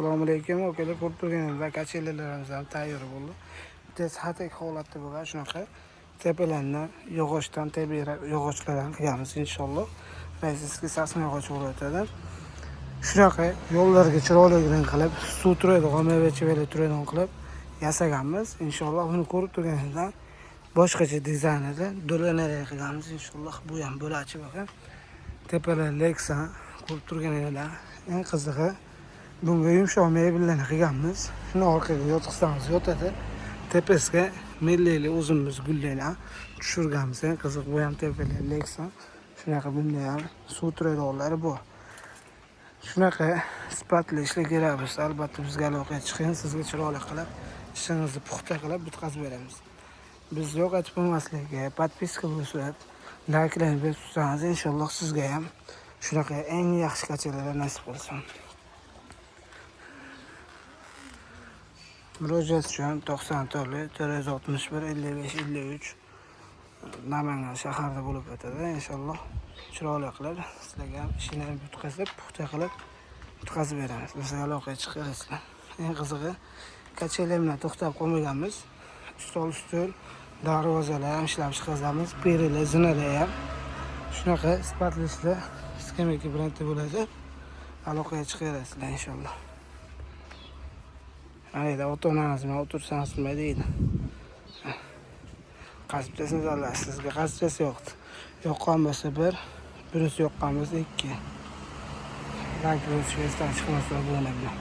Assalomu alaykum. Akalar, ko'rib turganingizdek kachelalarimiz ham tayyor bo'ldi. Bitta sahatek holatda bo'lgan shunaqa tepalarni yog'ochdan, yog'ochlardan qilamiz inshaalloh. Sizga sasma yog'och bo'lib o'tadi. Shunaqa yo'llarga chiroyligini qilib, suv turadigan, meva-chevalar turadigan qilib yasaganmiz. Inshaalloh buni ko'rib turganingizdan boshqacha dizaynda do'lanalar qilamiz inshaalloh. Bu ham bo'lachi bakın. Tepalar Lexa ko'rib turganingizdan eng qizig'i bunga yumshoq mebellarni qilganmiz. Shuni orqaga yotqizsangiz yotadi. Tepasiga millili uzunmiz gullarni tushirganmiz. Eng qiziq bu ham tepalar Lexa. Shunaqa bunda ham suv turadiganlari bu. Shunaqa sifatli ishlar kerak bo'lsa, albatta bizga aloqaga chiqing. Sizga chiroyli qilib, ishingizni puxta qilib bitkazib beramiz. Biz yo'qotib bo'lmasligiga, podpiska bosib, like'larni berib tursangiz, inshaalloh sizga ham shunaqa eng yaxshi kachalar nasib bo'lsin. Murojaat uchun 94 461 55 53 Namangan shahrida bo'lib o'tadi. Inshaalloh chiroyli qilib sizlarga ham ishlarni bitkazib, puxta qilib bitkazib beramiz. Bizga aloqaga chiqarsizlar. Eng qizig'i kachalar bilan to'xtab qolmaganmiz. Ustol, darvozalar ham ishlab chiqazamiz. Perilar, zinalar ham shunaqa sifatli ishlar skameyka brendda bo'ladi. Aloqaga chiqarsizlar inshaalloh. Ayda ota-onangiz bilan o'tirsangiz nima deydi? Qasbchasini tanlaysiz. Sizga qasbchasi yo'qdi. Yoqqan bo'lsa 1, birisi yoqqan bo'lsa 2. Like bosishga chiqmasa bo'lmaydi.